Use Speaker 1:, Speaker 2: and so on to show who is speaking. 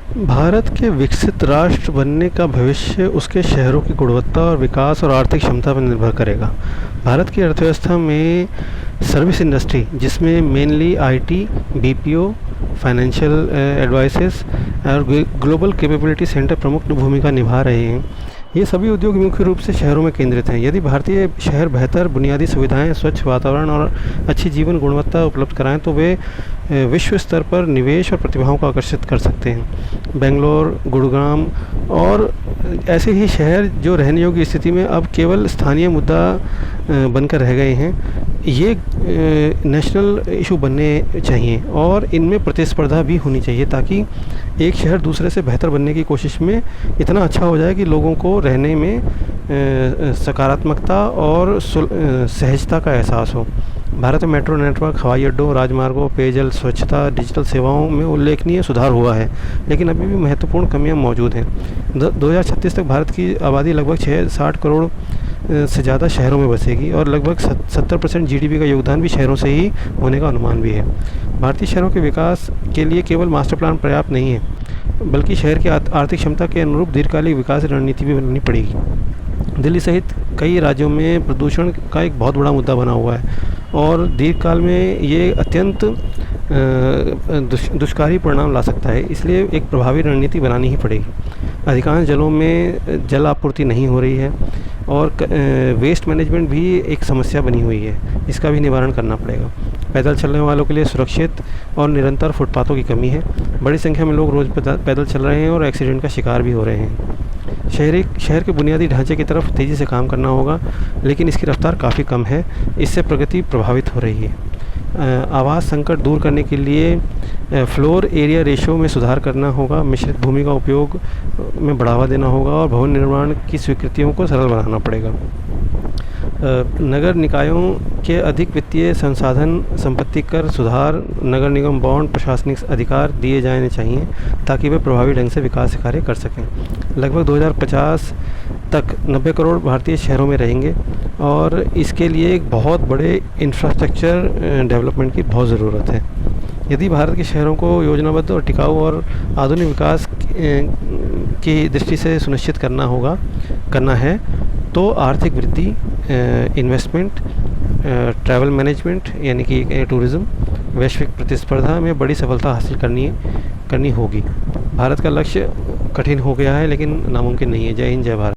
Speaker 1: भारत के विकसित राष्ट्र बनने का भविष्य उसके शहरों की गुणवत्ता और विकास और आर्थिक क्षमता पर निर्भर करेगा। भारत की अर्थव्यवस्था में सर्विस इंडस्ट्री, जिसमें mainly IT, BPO, financial advices और ग्लोबल कैपेबिलिटी सेंटर प्रमुख भूमिका निभा रहे हैं। ये सभी उद्योग मुख्य रूप से शहरों में केंद्रित हैं। यदि भारतीय शहर बेहतर बुनियादी सुविधाएं, स्वच्छ वातावरण और अच्छी जीवन गुणवत्ता उपलब्ध कराएं तो वे विश्व स्तर पर निवेश और प्रतिभाओं को आकर्षित कर सकते हैं। बेंगलोर, गुड़गांव और ऐसे ही शहर जो रहने योग्य स्थिति में अब केवल स्थानीय मुद्दा बनकर रह गए हैं, ये नेशनल इशू बनने चाहिए और इनमें प्रतिस्पर्धा भी होनी चाहिए, ताकि एक शहर दूसरे से बेहतर बनने की कोशिश में इतना अच्छा हो जाए कि लोगों को रहने में सकारात्मकता और सहजता का एहसास हो। भारत में मेट्रो नेटवर्क, हवाई अड्डों, राजमार्गों, पेयजल, स्वच्छता, डिजिटल सेवाओं में उल्लेखनीय सुधार हुआ है, लेकिन अभी भी महत्वपूर्ण कमियां मौजूद हैं। 2036 तक भारत की आबादी लगभग 60 करोड़ से ज़्यादा शहरों में बसेगी और लगभग 70% जीडीपी का योगदान भी शहरों से ही होने का अनुमान भी है। भारतीय शहरों के विकास के लिए केवल मास्टर प्लान पर्याप्त नहीं है, बल्कि शहर की आर्थिक क्षमता के अनुरूप दीर्घकालिक विकास रणनीति भी बननी पड़ेगी। दिल्ली सहित कई राज्यों में प्रदूषण का एक बहुत बड़ा मुद्दा बना हुआ है और दीर्घकाल में ये अत्यंत दुष्कारी परिणाम ला सकता है। इसलिए एक प्रभावी रणनीति बनानी ही पड़ेगी। अधिकांश जलों में जल आपूर्ति नहीं हो रही है और वेस्ट मैनेजमेंट भी एक समस्या बनी हुई है, इसका भी निवारण करना पड़ेगा। पैदल चलने वालों के लिए सुरक्षित और निरंतर फुटपाथों की कमी है। बड़ी संख्या में लोग रोज़ पैदल चल रहे हैं और एक्सीडेंट का शिकार भी हो रहे हैं। शहर के बुनियादी ढांचे की तरफ तेज़ी से काम करना होगा, लेकिन इसकी रफ्तार काफ़ी कम है। इससे प्रगति प्रभावित हो रही है। आवास संकट दूर करने के लिए फ्लोर एरिया रेशो में सुधार करना होगा, मिश्रित भूमि का उपयोग में बढ़ावा देना होगा और भवन निर्माण की स्वीकृतियों को सरल बनाना पड़ेगा। नगर निकायों के अधिक वित्तीय संसाधन, संपत्ति कर सुधार, नगर निगम बॉन्ड, प्रशासनिक अधिकार दिए जाने चाहिए ताकि वे प्रभावी ढंग से विकास कार्य कर सकें। लगभग 2050 तक 90 करोड़ भारतीय शहरों में रहेंगे और इसके लिए एक बहुत बड़े इंफ्रास्ट्रक्चर डेवलपमेंट की बहुत ज़रूरत है। यदि भारत के शहरों को योजनाबद्ध और टिकाऊ और आधुनिक विकास की दृष्टि से सुनिश्चित करना है तो आर्थिक वृद्धि, इन्वेस्टमेंट, ट्रैवल मैनेजमेंट यानी कि टूरिज़्म, वैश्विक प्रतिस्पर्धा में बड़ी सफलता हासिल करनी होगी। भारत का लक्ष्य कठिन हो गया है, लेकिन नामुमकिन नहीं है। जय हिंद, जय भारत।